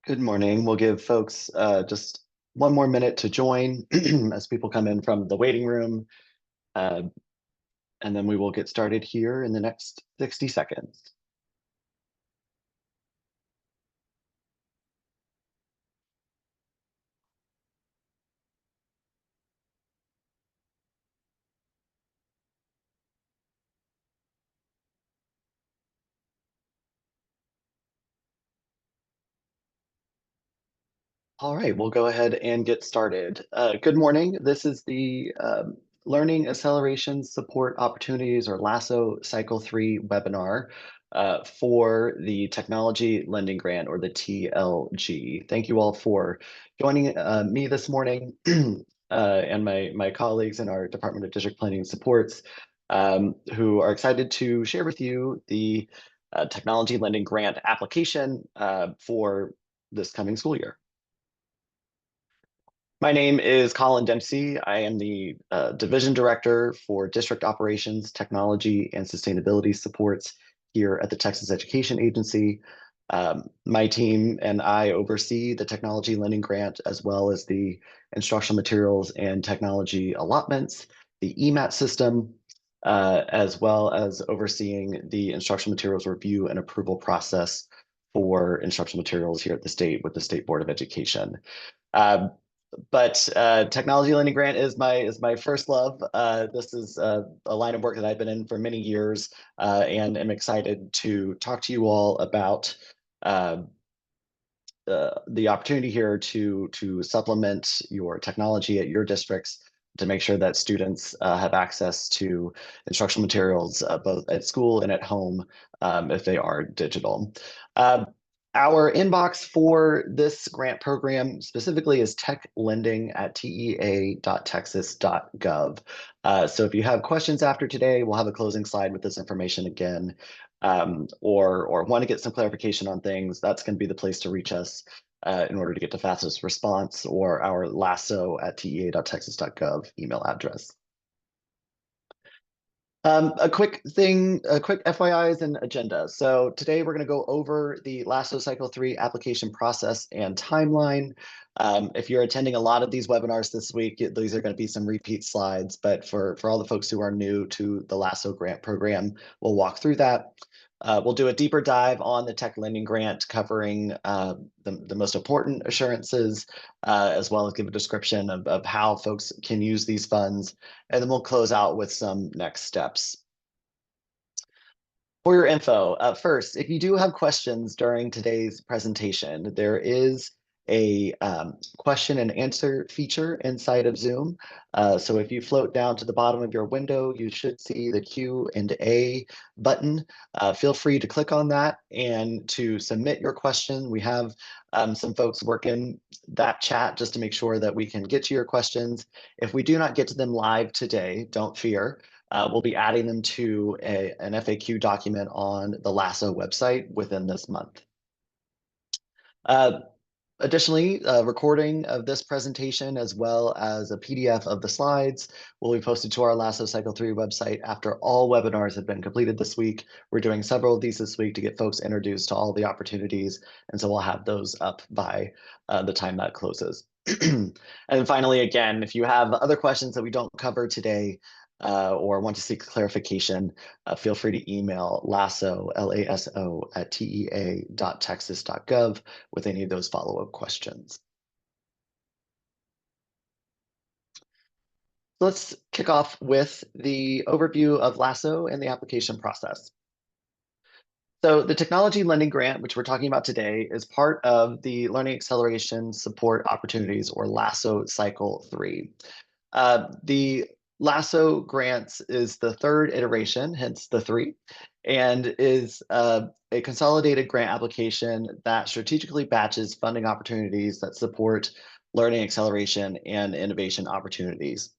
Good morning. We'll give folks just one more minute to join as people come in from the waiting room, uh, and then we will get started here in the next 60 seconds. All right, we'll go ahead and get started. Good morning. This is the Learning Acceleration Support Opportunities, or LASO Cycle 3 webinar for the Technology Lending Grant, or the TLG. Thank you all for joining me this morning and my colleagues in our Department of District Planning and Supports, who are excited to share with you the Technology Lending Grant application for this coming school year. My name is Colin Dempsey. I am the Division Director for District Operations, Technology, and Sustainability Supports here at the Texas Education Agency. My team and I oversee the Technology Lending Grant, as well as the instructional materials and technology allotments, the EMAT system, as well as overseeing the instructional materials review and approval process for instructional materials here at the state with the State Board of Education. But Technology Lending Grant is my first love. This is a line of work that I've been in for many years, and am excited to talk to you all about the opportunity here to supplement your technology at your districts to make sure that students have access to instructional materials both at school and at home if they are digital. Our inbox for this grant program specifically is techlending@tea.texas.gov. So if you have questions after today, we'll have a closing slide with this information again, or want to get some clarification on things, that's going to be the place to reach us in order to get the fastest response, or our lasso@tea.texas.gov email address. A quick FYIs and agenda. So today we're going to go over the LASO Cycle 3 application process and timeline. If you're attending a lot of these webinars this week, these are going to be some repeat slides, but for all the folks who are new to the LASO grant program, we'll walk through that. We'll do a deeper dive on the Tech Lending Grant, covering the most important assurances, as well as give a description of how folks can use these funds. And then we'll close out with some next steps. For your info, first, if you do have questions during today's presentation, there is a question and answer feature inside of Zoom. So if you float down to the bottom of your window, you should see the Q&A button. Feel free to click on that and to submit your question. We have some folks working that chat just to make sure that we can get to your questions. If we do not get to them live today, don't fear. We'll be adding them to an FAQ document on the LASO website within this month. Additionally, a recording of this presentation, as well as a PDF of the slides, will be posted to our LASO Cycle 3 website after all webinars have been completed this week. We're doing several of these this week to get folks introduced to all the opportunities, and so we'll have those up by the time that closes. And finally, again, if you have other questions that we don't cover today, or want to seek clarification, feel free to email LASO, LASO, @tea.texas.gov with any of those follow-up questions. Let's kick off with the overview of LASO and the application process. So the Technology Lending Grant, which we're talking about today, is part of the Learning Acceleration Support Opportunities, or LASO Cycle 3. The LASO grants is the third iteration, hence the 3, and is a consolidated grant application that strategically batches funding opportunities that support learning acceleration and innovation opportunities.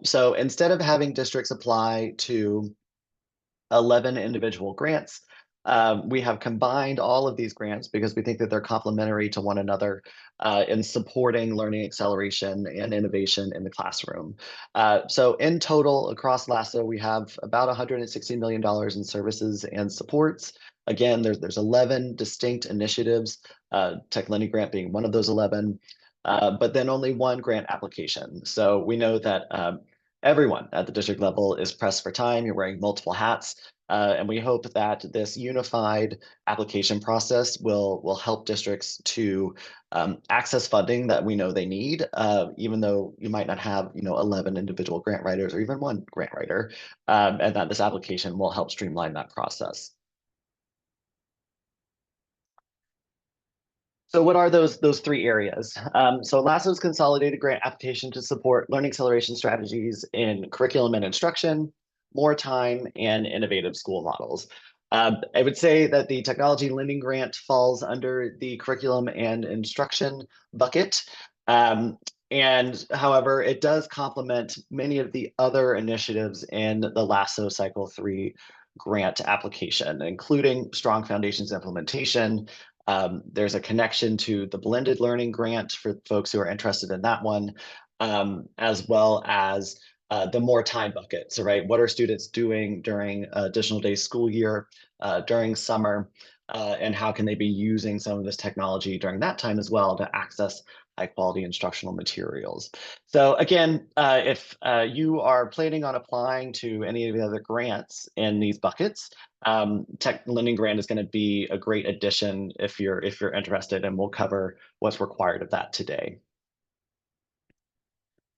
So instead of having districts apply to 11 individual grants, we have combined all of these grants because we think that they're complementary to one another in supporting learning acceleration and innovation in the classroom. So in total, across LASO, we have about $160 million in services and supports. Again, there's 11 distinct initiatives Tech Lending Grant being one of those 11, but then only one grant application. So we know that everyone at the district level is pressed for time. You're wearing multiple hats. And we hope that this unified application process will help districts to access funding that we know they need, even though you might not have 11 individual grant writers or even one grant writer, and that this application will help streamline that process. So what are those three areas? So LASO's consolidated grant application to support learning acceleration strategies in curriculum and instruction, more time, and innovative school models. I would say that the technology lending grant falls under the curriculum and instruction bucket. Um, and however, it does complement many of the other initiatives in the LASO Cycle 3 grant application, including strong foundations implementation. There's a connection to the blended learning grant for folks who are interested in that one, as well as the more time bucket. So, right, what are students doing during additional days school year, during summer, and how can they be using some of this technology during that time as well to access high quality instructional materials. So again, if you are planning on applying to any of the other grants in these buckets, Tech Lending Grant is going to be a great addition if you're interested, and we'll cover what's required of that today.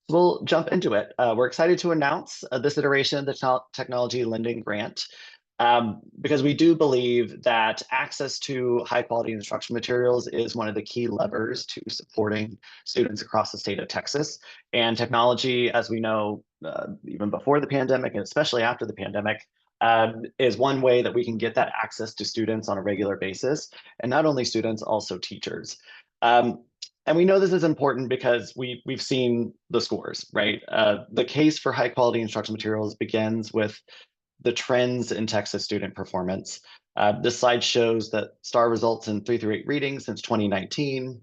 We'll jump into it. We're excited to announce this iteration of the Technology Lending Grant because we do believe that access to high quality instruction materials is one of the key levers to supporting students across the state of Texas. And technology, as we know, even before the pandemic and especially after the pandemic, is one way that we can get that access to students on a regular basis. And not only students, also teachers. And we know this is important because we've seen the scores, right? The case for high quality instruction materials begins with the trends in Texas student performance. This slide shows that STAR results in 3 through 8 reading since 2019.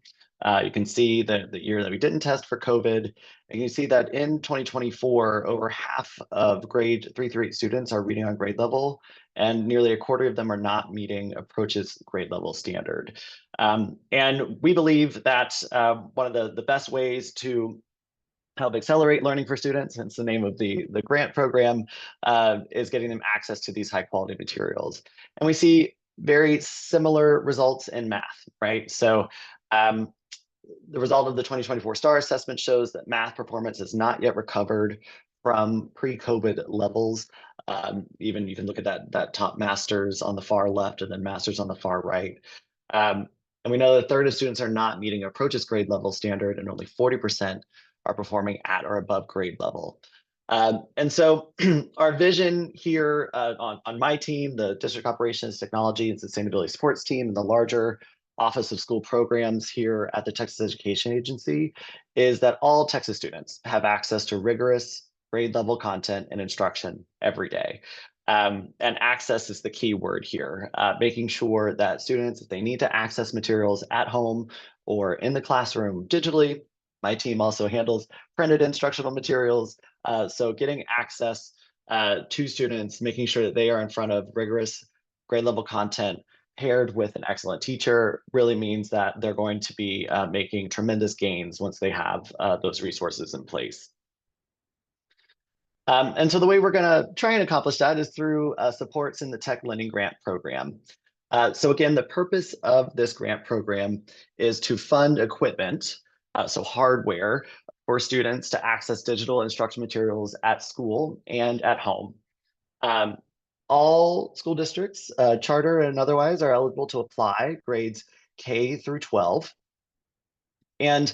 You can see the year that we didn't test for COVID. And you see that in 2024, over half of grade 3 through 8 students are reading on grade level, and nearly a quarter of them are not meeting approaches grade level standard. And we believe that one of the best ways to help accelerate learning for students, hence the name of the grant program, is getting them access to these high quality materials. And we see very similar results in math, right? So the result of the 2024 STAR assessment shows that math performance has not yet recovered from pre-COVID levels. Even you can look at that top masters on the far left and then masters on the far right. And we know that a third of students are not meeting approaches grade level standard, and only 40% are performing at or above grade level. And so our vision here on my team, the District Operations, Technology, and Sustainability Supports team, and the larger Office of School Programs here at the Texas Education Agency, is that all Texas students have access to rigorous grade level content and instruction every day. And access is the key word here, making sure that students, if they need to access materials at home or in the classroom digitally, my team also handles printed instructional materials. So getting access to students, making sure that they are in front of rigorous grade level content paired with an excellent teacher really means that they're going to be making tremendous gains once they have those resources in place. And so the way we're going to try and accomplish that is through supports in the Tech Lending Grant Program. So again, the purpose of this grant program is to fund equipment, so hardware, for students to access digital instruction materials at school and at home. All school districts, charter and otherwise, are eligible to apply grades K through 12. And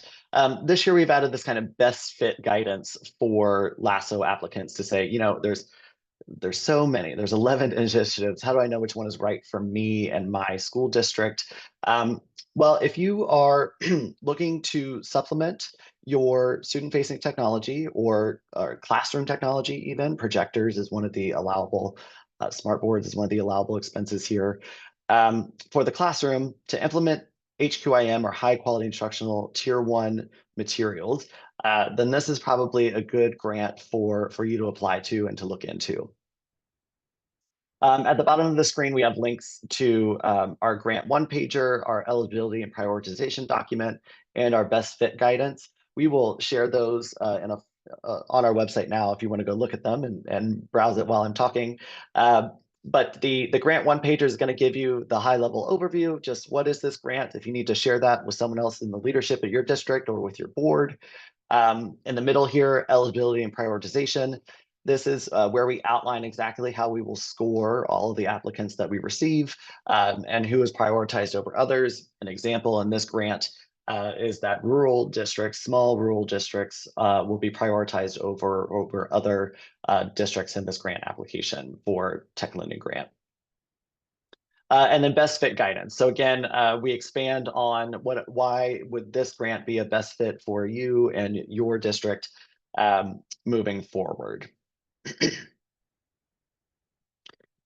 this year we've added this kind of best fit guidance for LASO applicants to say, there's so many, there's 11 initiatives. How do I know which one is right for me and my school district? Well, if you are looking to supplement your student-facing technology or classroom technology, even projectors is one of the allowable, smart boards is one of the allowable expenses here. For the classroom, to implement HQIM or high quality instructional tier 1 materials, then this is probably a good grant for you to apply to and to look into. At the bottom of the screen, we have links to our grant one-pager, our eligibility and prioritization document, and our best fit guidance. We will share those on our website now if you want to go look at them and browse it while I'm talking. But the grant one-pager is going to give you the high-level overview, just what is this grant, if you need to share that with someone else in the leadership at your district or with your board. In the middle here, eligibility and prioritization. This is where we outline exactly how we will score all of the applicants that we receive and who is prioritized over others. An example in this grant is that rural districts, small rural districts, will be prioritized over other districts in this grant application for tech lending grant. And then best fit guidance. So again, we expand on why would this grant be a best fit for you and your district moving forward.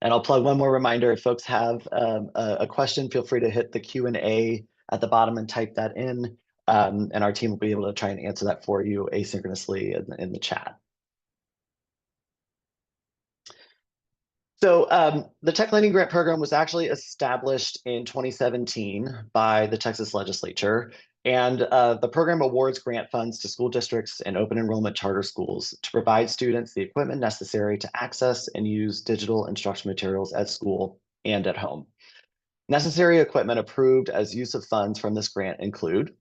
And I'll plug one more reminder. If folks have a question, feel free to hit the Q&A at the bottom and type that in. And our team will be able to try and answer that for you asynchronously in the chat. So the Tech Lending Grant Program was actually established in 2017 by the Texas legislature. And the program awards grant funds to school districts and open enrollment charter schools to provide students the equipment necessary to access and use digital instruction materials at school and at home. Necessary equipment approved as use of funds from this grant include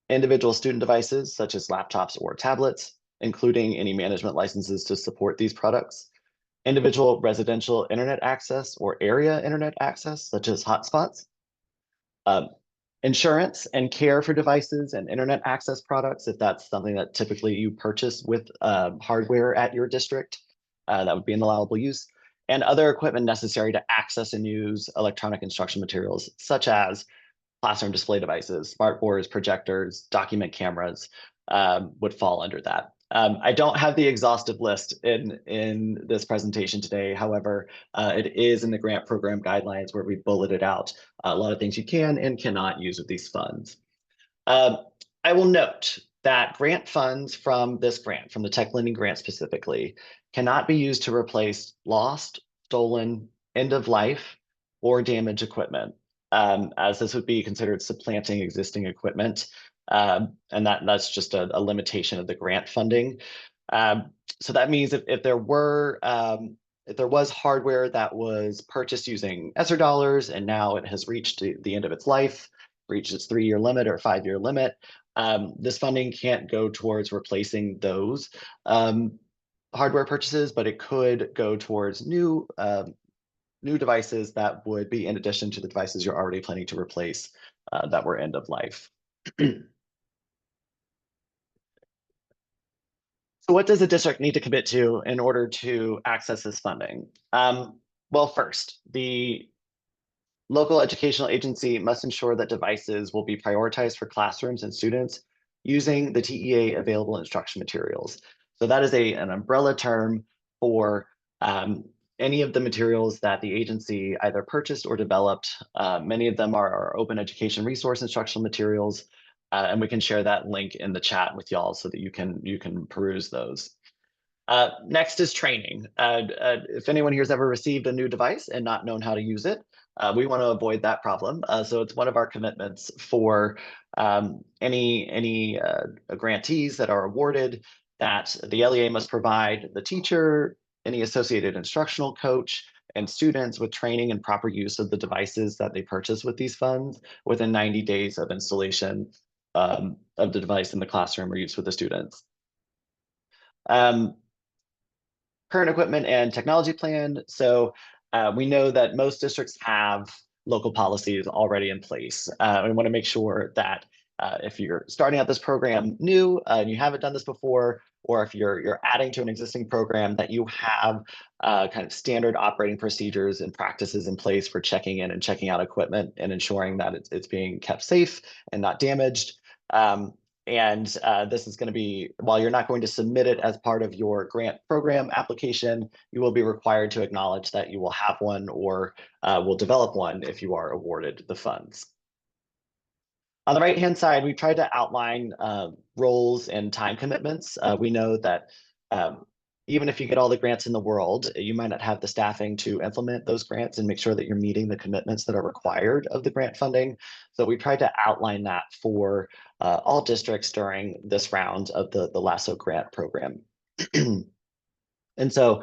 individual student devices such as laptops or tablets, including any management licenses to support these products, individual residential internet access or area internet access, such as hotspots, insurance and care for devices and internet access products, if that's something that typically you purchase with hardware at your district, that would be an allowable use, and other equipment necessary to access and use electronic instruction materials, such as classroom display devices, smart boards, projectors, document cameras would fall under that. I don't have the exhaustive list in this presentation today. However, it is in the grant program guidelines where we bulleted out a lot of things you can and cannot use with these funds. I will note that grant funds from this grant, from the Tech Lending Grant specifically, cannot be used to replace lost, stolen, end of life, or damaged equipment, as this would be considered supplanting existing equipment. And that's just a limitation of the grant funding. So that means if there was hardware that was purchased using ESSER dollars and now it has reached the end of its life, reached its 3-year limit or 5-year limit, this funding can't go towards replacing those hardware purchases, but it could go towards new devices that would be in addition to the devices you're already planning to replace that were end of life. So what does a district need to commit to in order to access this funding? Well, first, the local educational agency must ensure that devices will be prioritized for classrooms and students using the TEA available instruction materials. So that is an umbrella term for any of the materials that the agency either purchased or developed. Many of them are our open education resource instructional materials, and we can share that link in the chat with y'all so that you can peruse those. Next is training. If anyone here has ever received a new device and not known how to use it, we want to avoid that problem. So it's one of our commitments for any grantees that are awarded that the LEA must provide the teacher, any associated instructional coach, and students with training and proper use of the devices that they purchase with these funds within 90 days of installation of the device in the classroom or use with the students. Current equipment and technology plan. So we know that most districts have local policies already in place. We want to make sure that if you're starting out this program new and you haven't done this before, or if you're adding to an existing program, that you have kind of standard operating procedures and practices in place for checking in and checking out equipment and ensuring that it's being kept safe and not damaged. And this is going to be, while you're not going to submit it as part of your grant program application, you will be required to acknowledge that you will have one or will develop one if you are awarded the funds. On the right-hand side, we tried to outline roles and time commitments. We know that even if you get all the grants in the world, you might not have the staffing to implement those grants and make sure that you're meeting the commitments that are required of the grant funding. So we tried to outline that for all districts during this round of the LASO grant program. And so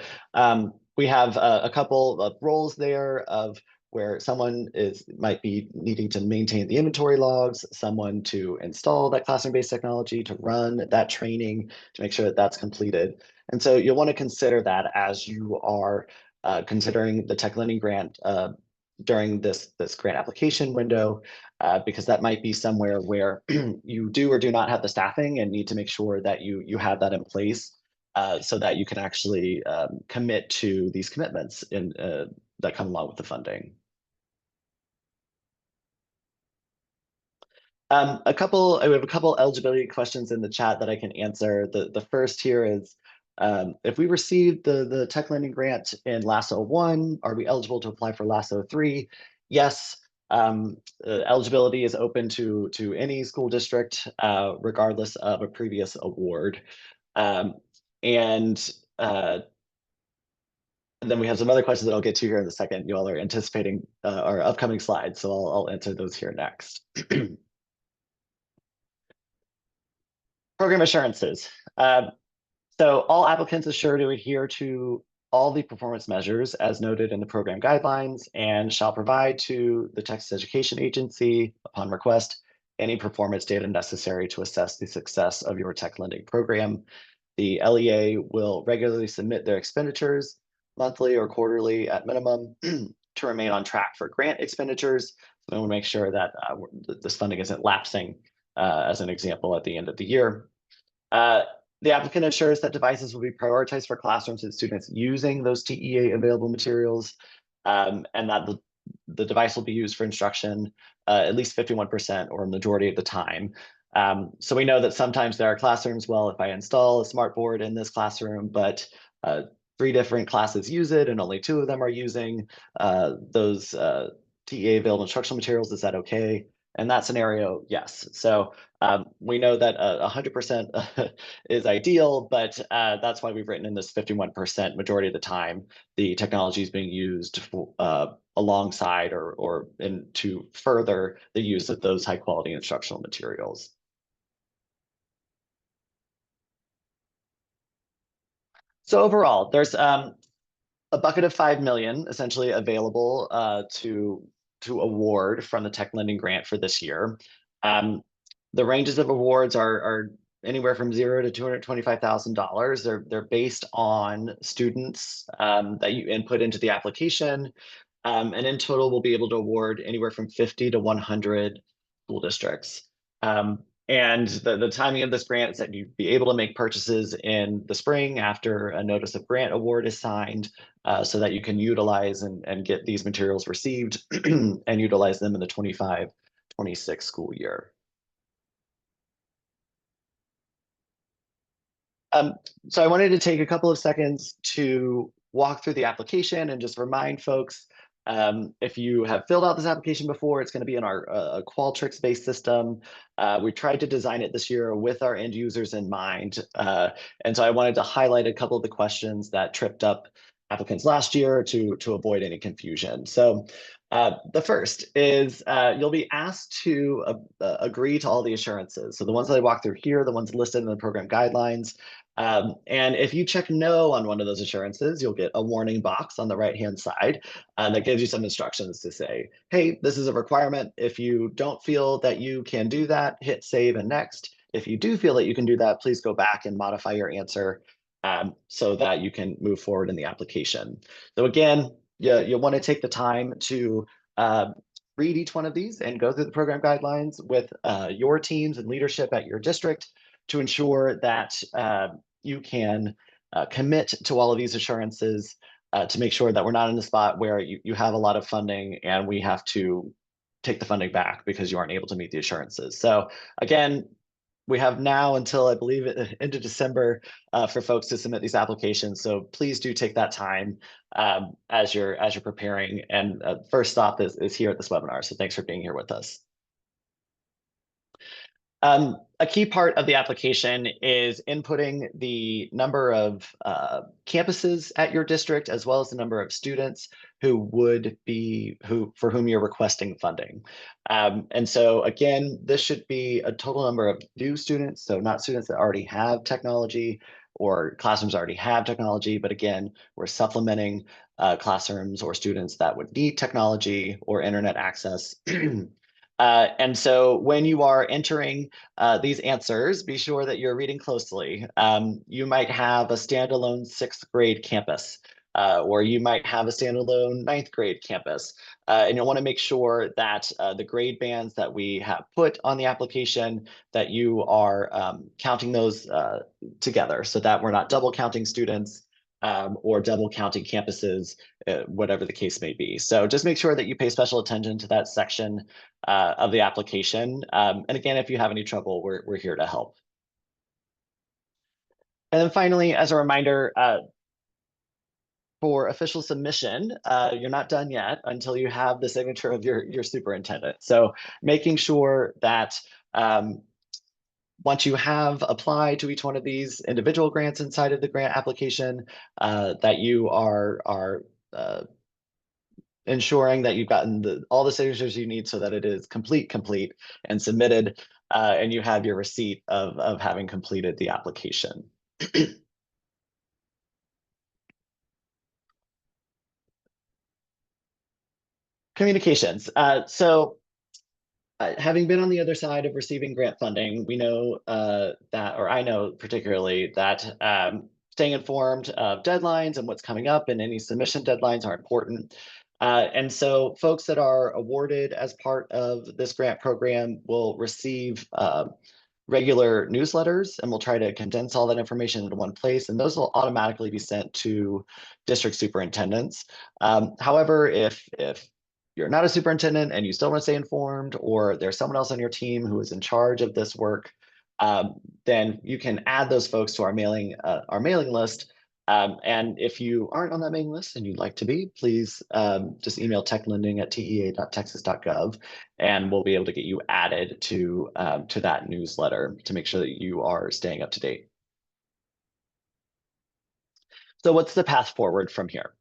we have a couple of roles there of where someone might be needing to maintain the inventory logs, someone to install that classroom-based technology, to run that training, to make sure that that's completed. And so you'll want to consider that as you are considering the tech lending grant during this grant application window, because that might be somewhere where you do or do not have the staffing and need to make sure that you have that in place so that you can actually commit to these commitments that come along with the funding. We have a couple eligibility questions in the chat that I can answer. The first here is, if we received the tech lending grant in LASO 1, are we eligible to apply for LASO 3? Yes. Eligibility is open to any school district, regardless of a previous award. Um, and then we have some other questions that I'll get to here in a second. You all are anticipating our upcoming slides, so I'll answer those here next. Program assurances. So all applicants assure to adhere to all the performance measures as noted in the program guidelines and shall provide to the Texas Education Agency, upon request, any performance data necessary to assess the success of your tech lending program. The LEA will regularly submit their expenditures, monthly or quarterly at minimum, to remain on track for grant expenditures. So we want to make sure that this funding isn't lapsing, as an example, at the end of the year. The applicant ensures that devices will be prioritized for classrooms and students using those TEA available materials, and that the device will be used for instruction at least 51% or a majority of the time. So we know that sometimes there are classrooms, well, if I install a smart board in this classroom, but 3 different classes use it and only 2 of them are using those TEA available instructional materials, is that okay? In that scenario, yes. So we know that 100% is ideal, but that's why we've written in this 51% majority of the time, the technology is being used alongside or to further the use of those high quality instructional materials. So overall, there's a bucket of 5 million essentially available to award from the tech lending grant for this year. The ranges of awards are anywhere from $0 to $225,000. They're based on students that you input into the application. And in total, we'll be able to award anywhere from 50 to 100 school districts. And the timing of this grant is that you'd be able to make purchases in the spring after a notice of grant award is signed, so that you can utilize and get these materials received and utilize them in the 25-26 school year. So I wanted to take a couple of seconds to walk through the application and just remind folks, if you have filled out this application before, it's going to be in our Qualtrics-based system. We tried to design it this year with our end users in mind. And so I wanted to highlight a couple of the questions that tripped up applicants last year to avoid any confusion. So the first is you'll be asked to agree to all the assurances. So the ones that I walked through here, the ones listed in the program guidelines. And if you check no on one of those assurances, you'll get a warning box on the right-hand side that gives you some instructions to say, hey, this is a requirement. If you don't feel that you can do that, hit save and next. If you do feel that you can do that, please go back and modify your answer so that you can move forward in the application. So again, you'll want to take the time to read each one of these and go through the program guidelines with your teams and leadership at your district to ensure that you can commit to all of these assurances to make sure that we're not in a spot where you have a lot of funding and we have to take the funding back because you aren't able to meet the assurances. So again, we have now until I believe into December for folks to submit these applications. So please do take that time as you're preparing. And first stop is here at this webinar. So thanks for being here with us. a key part of the application is inputting the number of campuses at your district, as well as the number of students for whom you're requesting funding. And so again, this should be a total number of new students, so not students that already have technology or classrooms already have technology, but again, we're supplementing classrooms or students that would need technology or internet access. And so when you are entering these answers, be sure that you're reading closely. You might have a standalone sixth grade campus, or you might have a standalone ninth grade campus. And you'll want to make sure that the grade bands that we have put on the application, that you are counting those together so that we're not double counting students or double counting campuses, whatever the case may be. So just make sure that you pay special attention to that section of the application. And again, if you have any trouble, we're here to help. And then finally, as a reminder, for official submission, you're not done yet until you have the signature of your superintendent. So making sure that once you have applied to each one of these individual grants inside of the grant application, that you are ensuring that you've gotten all the signatures you need so that it is complete, and submitted, and you have your receipt of having completed the application. Communications. Having been on the other side of receiving grant funding, we know or I know particularly that staying informed of deadlines and what's coming up and any submission deadlines are important. And so folks that are awarded as part of this grant program will receive regular newsletters, and we'll try to condense all that information into one place, and those will automatically be sent to district superintendents. However, if you're not a superintendent and you still want to stay informed, or there's someone else on your team who is in charge of this work, then you can add those folks to our mailing list. And if you aren't on that mailing list and you'd like to be, please just email techlending@tea.texas.gov, and we'll be able to get you added to that newsletter to make sure that you are staying up to date. So what's the path forward from here?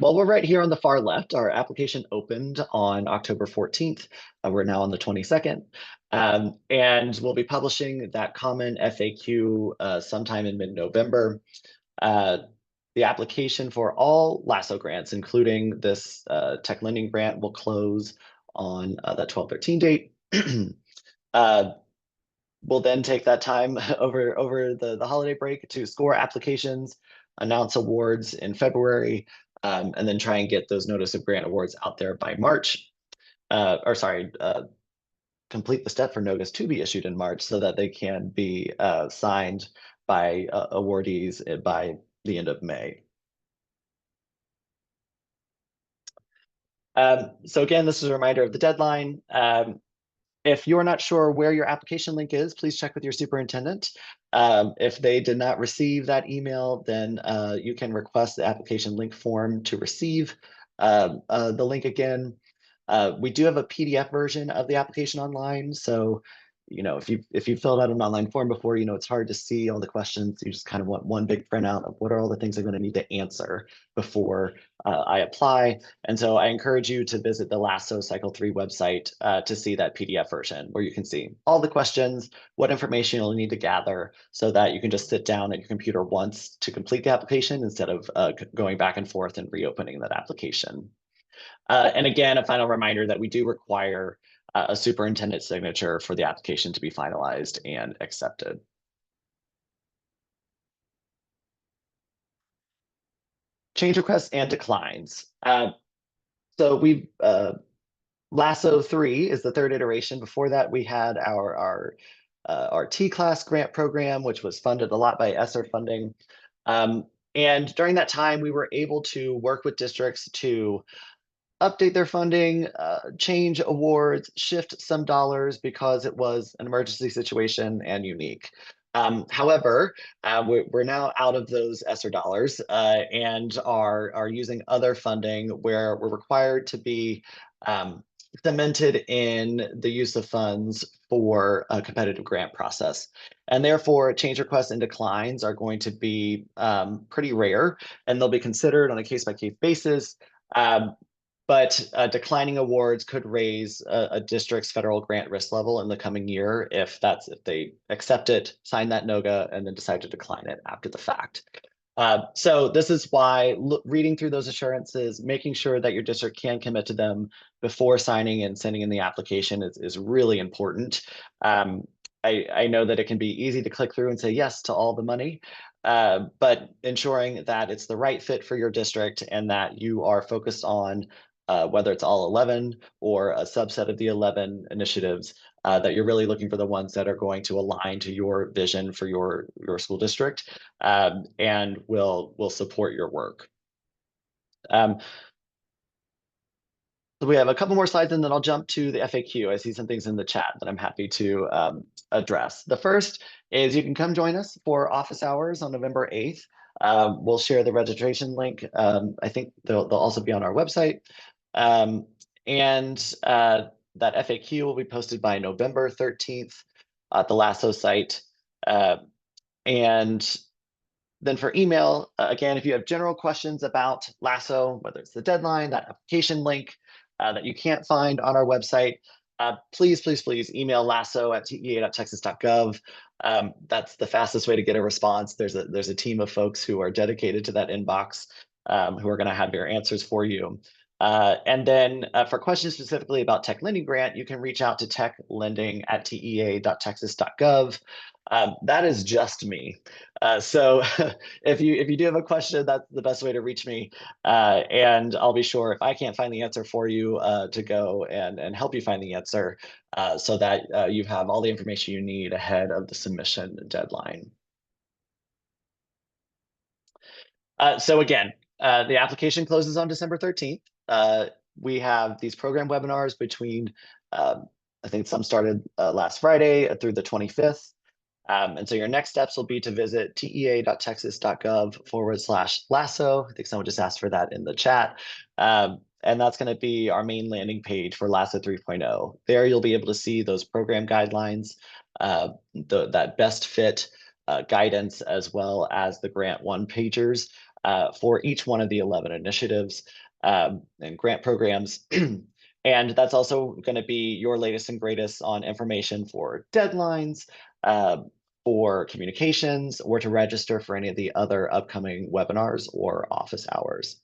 Well, we're right here on the far left. Our application opened on October 14th. We're now on the 22nd. And we'll be publishing that common FAQ sometime in mid-November. The application for all LASO grants, including this tech lending grant, will close on that 12/13 date. We'll then take that time over the holiday break to score applications, announce awards in February, and then try and get those notice of grant awards out there by March. Complete the step for notice to be issued in March so that they can be signed by awardees by the end of May. So again, this is a reminder of the deadline. If you're not sure where your application link is, please check with your superintendent. If they did not receive that email, then you can request the application link form to receive the link again. We do have a PDF version of the application online. So, if you filled out an online form before, it's hard to see all the questions. You just kind of want one big printout of what are all the things I'm going to need to answer before I apply. And so I encourage you to visit the LASO Cycle 3 website to see that PDF version where you can see all the questions, what information you'll need to gather so that you can just sit down at your computer once to complete the application instead of going back and forth and reopening that application. And again, a final reminder that we do require a superintendent signature for the application to be finalized and accepted. Change requests and declines. So we've LASO 3 is the third iteration. Before that, we had our T-class grant program, which was funded a lot by ESSER funding. And during that time, we were able to work with districts to update their funding, change awards, shift some dollars because it was an emergency situation and unique. However, we're now out of those ESSER dollars and are using other funding where we're required to be cemented in the use of funds for a competitive grant process. And therefore, change requests and declines are going to be pretty rare, and they'll be considered on a case-by-case basis. Um, but declining awards could raise a district's federal grant risk level in the coming year if they accept it, sign that NOGA, and then decide to decline it after the fact. So this is why reading through those assurances, making sure that your district can commit to them before signing and sending in the application is really important. I know that it can be easy to click through and say yes to all the money, but ensuring that it's the right fit for your district and that you are focused on whether it's all 11 or a subset of the 11 initiatives, that you're really looking for the ones that are going to align to your vision for your school district, and will support your work. So we have a couple more slides and then I'll jump to the FAQ. I see some things in the chat that I'm happy to address. The first is you can come join us for office hours on November 8th. We'll share the registration link. I think they'll also be on our website. And that FAQ will be posted by November 13th at the LASO site. And then for email, again, if you have general questions about LASO, whether it's the deadline, that application link that you can't find on our website, please, please, please email lasso@tea.texas.gov. That's the fastest way to get a response. There's a team of folks who are dedicated to that inbox, who are going to have your answers for you. And then for questions specifically about Tech Lending Grant, you can reach out to techlending@tea.texas.gov. That is just me. So if you do have a question, that's the best way to reach me. And I'll be sure if I can't find the answer for you to go and help you find the answer, so that you have all the information you need ahead of the submission deadline. So again, the application closes on December 13th. We have these program webinars between, I think some started last Friday through the 25th. And so your next steps will be to visit tea.texas.gov/LASO. I think someone just asked for that in the chat. And that's going to be our main landing page for LASO 3.0. There you'll be able to see those program guidelines, that best fit guidance, as well as the grant one-pagers for each one of the 11 initiatives and grant programs. And that's also going to be your latest and greatest on information for deadlines, for communications, or to register for any of the other upcoming webinars or office hours.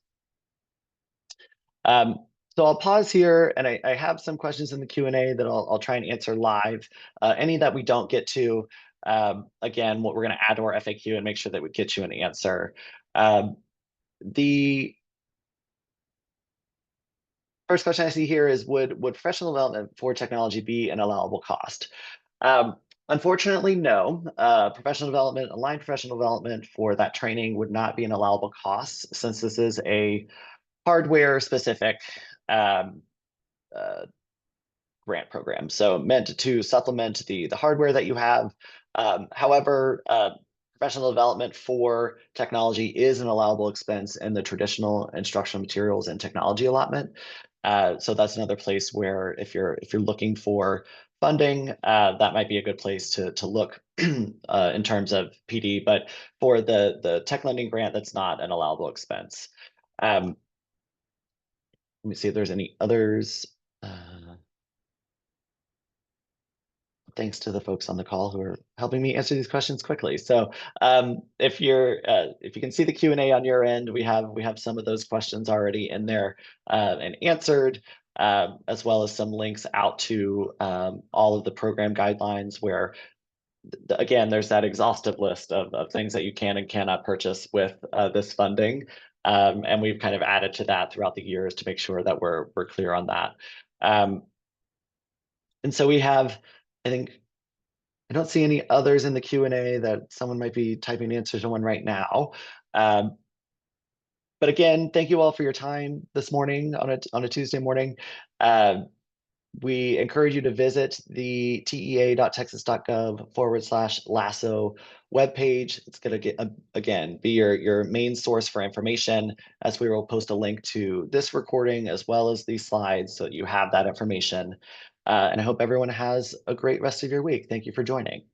So I'll pause here, and I have some questions in the Q&A that I'll try and answer live. Any that we don't get to, again, what we're going to add to our FAQ and make sure that we get you an answer. The first question I see here is, would professional development for technology be an allowable cost? Unfortunately, no. Professional development, aligned professional development for that training would not be an allowable cost, since this is a hardware-specific grant program, so meant to supplement the hardware that you have. However, professional development for technology is an allowable expense in the traditional instructional materials and technology allotment. So that's another place where if you're looking for funding, that might be a good place to look in terms of PD. But for the tech lending grant, that's not an allowable expense. Let me see if there's any others. Thanks to the folks on the call who are helping me answer these questions quickly. So if you can see the Q&A on your end, we have some of those questions already in there and answered, as well as some links out to all of the program guidelines where, again, there's that exhaustive list of things that you can and cannot purchase with this funding. And we've kind of added to that throughout the years to make sure that we're clear on that. And so we have, I think, I don't see any others in the Q&A that someone might be typing answers to one right now. But again, thank you all for your time this morning on a Tuesday morning. We encourage you to visit the tea.texas.gov/LASO web page. It's going to get again be your main source for information, as we will post a link to this recording as well as these slides so that you have that information. And I hope everyone has a great rest of your week. Thank you for joining.